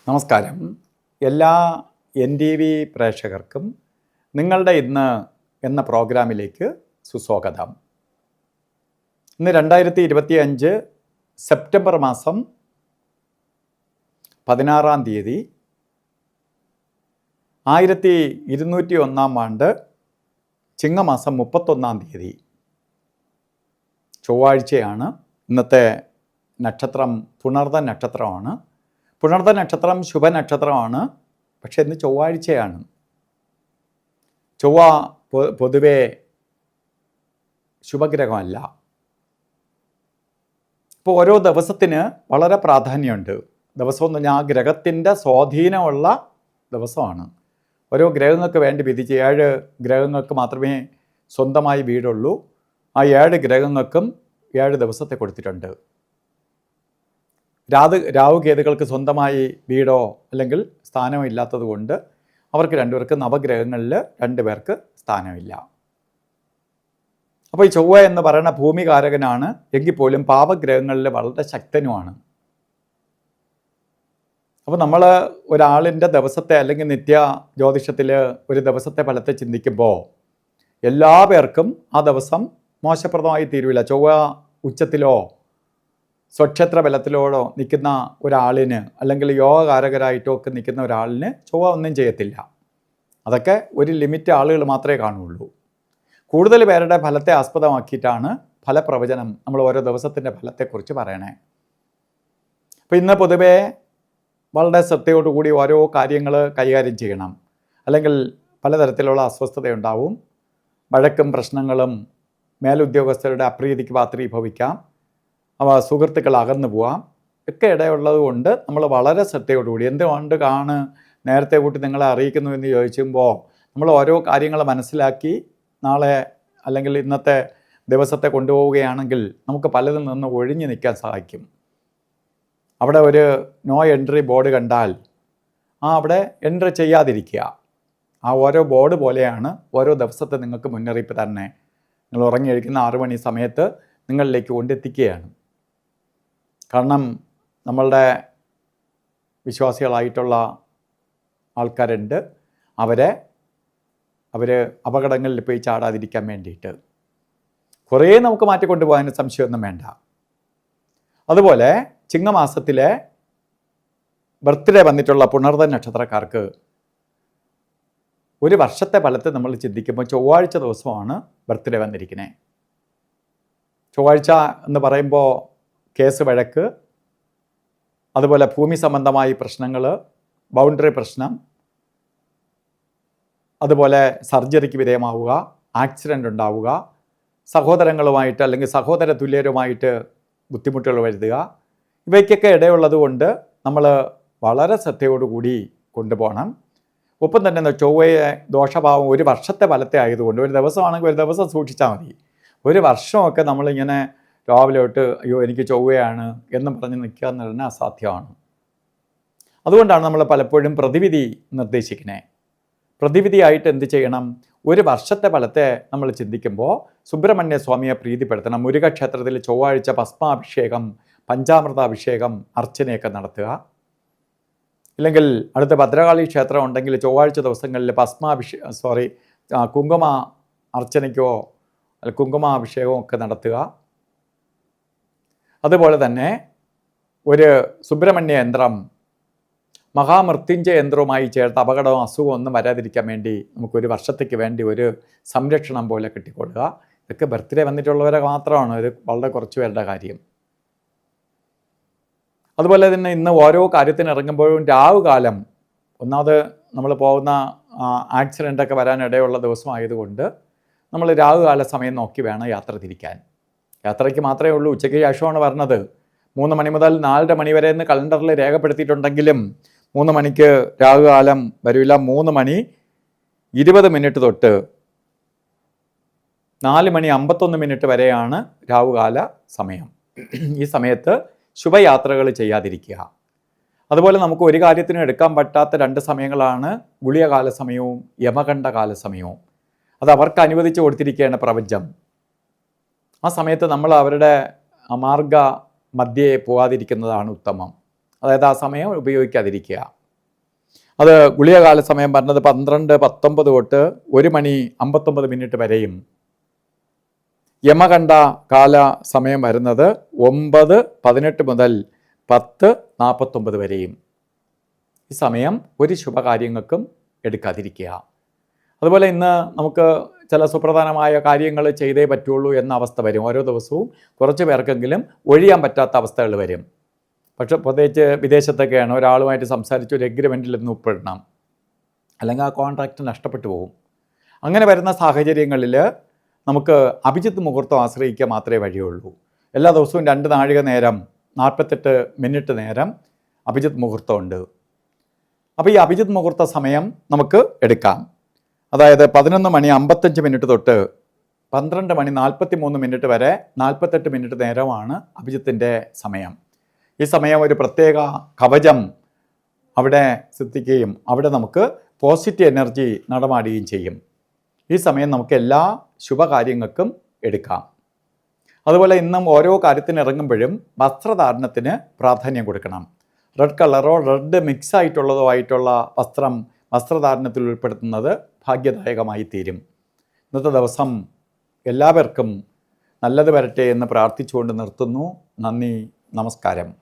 നമസ്കാരം. എല്ലാ NTV പ്രേക്ഷകർക്കും നിങ്ങളുടെ ഇന്ന് എന്ന പ്രോഗ്രാമിലേക്ക് സുസ്വാഗതം. ഇന്ന് 2025 സെപ്റ്റംബർ മാസം 16-ാം തീയതി 1201 ആണ്ട് ചിങ്ങമാസം 31-ാം തീയതി ചൊവ്വാഴ്ചയാണ്. ഇന്നത്തെ നക്ഷത്രം പുണർദ നക്ഷത്രമാണ്. പുണർദ നക്ഷത്രം ശുഭനക്ഷത്രമാണ്. പക്ഷെ ഇന്ന് ചൊവ്വാഴ്ചയാണ്. ചൊവ്വ പൊതുവെ ശുഭഗ്രഹമല്ല. ഇപ്പോൾ ഓരോ ദിവസത്തിന് വളരെ പ്രാധാന്യമുണ്ട്. ദിവസം എന്ന് പറഞ്ഞാൽ ആ ഗ്രഹത്തിൻ്റെ സ്വാധീനമുള്ള ദിവസമാണ്. ഓരോ ഗ്രഹങ്ങൾക്ക് വേണ്ടി വിധിച്ച് 7 ഗ്രഹങ്ങൾക്ക് മാത്രമേ സ്വന്തമായി വീടുള്ളൂ. ആ 7 ഗ്രഹങ്ങൾക്കും 7 ദിവസത്തെ കൊടുത്തിട്ടുണ്ട്. രാഹുകേതുക്കൾക്ക് സ്വന്തമായി വീടോ അല്ലെങ്കിൽ സ്ഥാനമോ ഇല്ലാത്തത് കൊണ്ട് അവർക്ക് 2 പേർക്ക് നവഗ്രഹങ്ങളിൽ 2 പേർക്ക് സ്ഥാനമില്ല. അപ്പോൾ ഈ ചൊവ്വ എന്ന് പറയുന്ന ഭൂമികാരകനാണ്. എങ്കിൽ പോലും പാപഗ്രഹങ്ങളിൽ വളരെ ശക്തനുമാണ്. അപ്പോൾ നമ്മൾ ഒരാളിൻ്റെ ദിവസത്തെ അല്ലെങ്കിൽ നിത്യ ജ്യോതിഷത്തിൽ ഒരു ദിവസത്തെ ഫലത്തെ ചിന്തിക്കുമ്പോൾ എല്ലാ പേർക്കും ആ ദിവസം മോശപ്രദമായി തീരുവില്ല. ചൊവ്വ ഉച്ചത്തിലോ സ്വക്ഷേത്ര ബലത്തിലോടോ നിൽക്കുന്ന ഒരാളിന് അല്ലെങ്കിൽ യോഗകാരകരായിട്ടോ ഒക്കെ നിൽക്കുന്ന ഒരാളിന് ചൊവ്വ ഒന്നും ചെയ്യത്തില്ല. അതൊക്കെ ഒരു ലിമിറ്റ് ആളുകൾ മാത്രമേ കാണുകയുള്ളൂ. കൂടുതൽ പേരുടെ ഫലത്തെ ആസ്പദമാക്കിയിട്ടാണ് ഫലപ്രവചനം നമ്മൾ ഓരോ ദിവസത്തിൻ്റെ ഫലത്തെക്കുറിച്ച് പറയണേ. അപ്പോൾ ഇന്ന് പൊതുവേ വളരെ ശ്രദ്ധയോടുകൂടി ഓരോ കാര്യങ്ങൾ കൈകാര്യം ചെയ്യണം. അല്ലെങ്കിൽ പലതരത്തിലുള്ള അസ്വസ്ഥതയുണ്ടാവും. വഴക്കും പ്രശ്നങ്ങളും മേലുദ്യോഗസ്ഥരുടെ അപ്രീതിക്ക് പാത്രീഭവിക്കാം. സുഹൃത്തുക്കൾ അകന്നു പോവാം ഒക്കെ ഇടയുള്ളത് കൊണ്ട് നമ്മൾ വളരെ ശ്രദ്ധയോടുകൂടി എന്തുകൊണ്ടാണ് നേരത്തെ കൂട്ടി നിങ്ങളെ അറിയിക്കുന്നു എന്ന് ചോദിക്കുമ്പോൾ നമ്മൾ ഓരോ കാര്യങ്ങൾ മനസ്സിലാക്കി നാളെ അല്ലെങ്കിൽ ഇന്നത്തെ ദിവസത്തെ കൊണ്ടുപോവുകയാണെങ്കിൽ നമുക്ക് പലതിൽ നിന്ന് ഒഴിഞ്ഞു നിൽക്കാൻ സഹായിക്കും. അവിടെ ഒരു നോ എൻട്രി ബോർഡ് കണ്ടാൽ അവിടെ എൻട്രി ചെയ്യാതിരിക്കുക. ആ ഓരോ ബോർഡ് പോലെയാണ് ഓരോ ദിവസത്തെ നിങ്ങൾക്ക് മുന്നറിയിപ്പ് തന്നെ. നിങ്ങൾ ഉറങ്ങി കഴിക്കുന്ന 6 മണി സമയത്ത് നിങ്ങളിലേക്ക് കൊണ്ടെത്തിക്കുകയാണ്. കാരണം നമ്മളുടെ വിശ്വാസികളായിട്ടുള്ള ആൾക്കാരുണ്ട്. അവർ അപകടങ്ങളിൽ പോയി ചാടാതിരിക്കാൻ വേണ്ടിയിട്ട് കുറേ നമുക്ക് മാറ്റിക്കൊണ്ടുപോകാൻ സംശയമൊന്നും വേണ്ട. അതുപോലെ ചിങ്ങമാസത്തിലെ ബർത്ത്ഡേ വന്നിട്ടുള്ള പുണർദ നക്ഷത്രക്കാർക്ക് ഒരു വർഷത്തെ ഫലത്തെ നമ്മൾ ചിന്തിക്കുമ്പോൾ ചൊവ്വാഴ്ച ദിവസമാണ് ബർത്ത്ഡേ വന്നിരിക്കുന്നത്. ചൊവ്വാഴ്ച എന്ന് പറയുമ്പോൾ കേസ് വഴക്ക്, അതുപോലെ ഭൂമി സംബന്ധമായ പ്രശ്നങ്ങൾ, ബൗണ്ടറി പ്രശ്നം, അതുപോലെ സർജറിക്ക് വിധേയമാവുക, ആക്സിഡൻ്റ് ഉണ്ടാവുക, സഹോദരങ്ങളുമായിട്ട് അല്ലെങ്കിൽ സഹോദര തുല്യരുമായിട്ട് ബുദ്ധിമുട്ടുകൾ വരുത്തുക, ഇവയ്ക്കൊക്കെ ഇടയുള്ളത് കൊണ്ട് നമ്മൾ വളരെ ശ്രദ്ധയോടുകൂടി കൊണ്ടുപോകണം. ഒപ്പം തന്നെ ചൊവ്വയെ ദോഷഭാവം ഒരു വർഷത്തെ ഫലത്തെ ആയതുകൊണ്ട് ഒരു ദിവസമാണെങ്കിൽ ഒരു ദിവസം സൂക്ഷിച്ചാൽ മതി. ഒരു വർഷമൊക്കെ നമ്മളിങ്ങനെ രാവിലെ തൊട്ട് അയ്യോ എനിക്ക് ചൊവ്വയാണ് എന്നും പറഞ്ഞ് നിൽക്കുക എന്ന് പറഞ്ഞാൽ അസാധ്യമാണ്. അതുകൊണ്ടാണ് നമ്മൾ പലപ്പോഴും പ്രതിവിധി നിർദ്ദേശിക്കുന്നത്. പ്രതിവിധിയായിട്ട് എന്ത് ചെയ്യണം? ഒരു വർഷത്തെ ഫലത്തെ നമ്മൾ ചിന്തിക്കുമ്പോൾ സുബ്രഹ്മണ്യ സ്വാമിയെ പ്രീതിപ്പെടുത്തണം. മുരുകക്ഷേത്രത്തിൽ ചൊവ്വാഴ്ച ഭസ്മാഭിഷേകം, പഞ്ചാമൃതാഭിഷേകം, അർച്ചനയൊക്കെ നടത്തുക. ഇല്ലെങ്കിൽ അടുത്ത ഭദ്രകാളി ക്ഷേത്രം ഉണ്ടെങ്കിൽ ചൊവ്വാഴ്ച ദിവസങ്ങളിൽ കുങ്കുമ അർച്ചനയ്ക്കോ കുങ്കുമാഭിഷേകമോ ഒക്കെ നടത്തുക. അതുപോലെ തന്നെ ഒരു സുബ്രഹ്മണ്യ യന്ത്രം മഹാമൃത്യുഞ്ജയ യന്ത്രവുമായി ചേർത്ത് അപകടവും അസുഖവും ഒന്നും വരാതിരിക്കാൻ വേണ്ടി നമുക്കൊരു വർഷത്തേക്ക് വേണ്ടി ഒരു സംരക്ഷണം പോലെ കിട്ടിക്കൊള്ളുക. ഇതൊക്കെ ബർത്ത്ഡേ വന്നിട്ടുള്ളവരെ മാത്രമാണ്. ഇത് വളരെ കുറച്ച് പേരുടെ കാര്യം. അതുപോലെ തന്നെ ഇന്ന് ഓരോ കാര്യത്തിന് ഇറങ്ങുമ്പോഴും രാവുകാലം, ഒന്നാമത് നമ്മൾ പോകുന്ന ആക്സിഡൻ്റൊക്കെ വരാനിടയുള്ള ദിവസമായതുകൊണ്ട് നമ്മൾ രാവുകാല സമയം നോക്കി വേണം യാത്ര തിരിക്കാൻ. യാത്രയ്ക്ക് മാത്രമേ ഉള്ളൂ. ഉച്ചയ്ക്ക് ശേഷമാണ് പറഞ്ഞത്. 3 മണി മുതൽ 4:30 മണി വരെ എന്ന് കലണ്ടറിൽ രേഖപ്പെടുത്തിയിട്ടുണ്ടെങ്കിലും 3 മണിക്ക് രാവുകാലം വരില്ല. 3 മണി 20 മിനിറ്റ് തൊട്ട് 4 മണി 51 മിനിറ്റ് വരെയാണ് രാവുകാല സമയം. ഈ സമയത്ത് ശുഭയാത്രകൾ ചെയ്യാതിരിക്കുക. അതുപോലെ നമുക്ക് ഒരു കാര്യത്തിനും എടുക്കാൻ പറ്റാത്ത 2 സമയങ്ങളാണ് ഗുളികകാല സമയവും യമകണ്ഠകാല സമയവും. അത് അവർക്ക് അനുവദിച്ച് കൊടുത്തിരിക്കുകയാണ് പ്രപഞ്ചം. ആ സമയത്ത് നമ്മൾ അവരുടെ മാർഗ മധ്യേ പോകാതിരിക്കുന്നതാണ് ഉത്തമം. അതായത് ആ സമയം ഉപയോഗിക്കാതിരിക്കുക. അത് ഗുളികകാല സമയം പറഞ്ഞത് 12:19 തൊട്ട് 1:59 വരെയും, യമകണ്ഠ കാല സമയം വരുന്നത് 9:18 മുതൽ 10:49 വരെയും. ഈ സമയം ഒരു ശുഭകാര്യങ്ങൾക്കും എടുക്കാതിരിക്കുക. അതുപോലെ ഇന്ന് നമുക്ക് ചില സുപ്രധാനമായ കാര്യങ്ങൾ ചെയ്തേ പറ്റുള്ളൂ എന്ന അവസ്ഥ വരും. ഓരോ ദിവസവും കുറച്ച് പേർക്കെങ്കിലും ഒഴിയാൻ പറ്റാത്ത അവസ്ഥകൾ വരും. പക്ഷെ പ്രത്യേകിച്ച് വിദേശത്തൊക്കെയാണ്, ഒരാളുമായിട്ട് സംസാരിച്ച് ഒരു എഗ്രിമെൻറ്റിൽ നിന്ന് ഒപ്പിടണം, അല്ലെങ്കിൽ ആ കോൺട്രാക്റ്റ് നഷ്ടപ്പെട്ടു പോകും. അങ്ങനെ വരുന്ന സാഹചര്യങ്ങളിൽ നമുക്ക് അഭിജിത്ത് മുഹൂർത്തം ആശ്രയിക്കുക മാത്രമേ വഴിയുള്ളൂ. എല്ലാ ദിവസവും 2 നാഴിക നേരം 48 മിനിറ്റ് നേരം അഭിജിത്ത് മുഹൂർത്തമുണ്ട്. അപ്പോൾ ഈ അഭിജിത്ത് മുഹൂർത്ത സമയം നമുക്ക് എടുക്കാം. അതായത് 11:55 തൊട്ട് 12:43 വരെ 48 മിനിറ്റ് നേരമാണ് അഭിജിത്തിൻ്റെ സമയം. ഈ സമയം ഒരു പ്രത്യേക കവചം അവിടെ സിദ്ധിക്കുകയും അവിടെ നമുക്ക് പോസിറ്റീവ് എനർജി നടമാടുകയും ചെയ്യും. ഈ സമയം നമുക്ക് എല്ലാ ശുഭകാര്യങ്ങൾക്കും എടുക്കാം. അതുപോലെ ഇന്നും ഓരോ കാര്യത്തിന് ഇറങ്ങുമ്പോഴും വസ്ത്രധാരണത്തിന് പ്രാധാന്യം കൊടുക്കണം. റെഡ് കളറോ റെഡ് മിക്സ് ആയിട്ടുള്ളതോ ആയിട്ടുള്ള വസ്ത്രധാരണത്തിൽ ഉൾപ്പെടുത്തുന്നത് ഭാഗ്യദായകമായി തീരും. ഇന്നത്തെ ദിവസം എല്ലാവർക്കും നല്ലത് വരട്ടെ എന്ന് പ്രാർത്ഥിച്ചുകൊണ്ട് നിർത്തുന്നു. നന്ദി, നമസ്കാരം.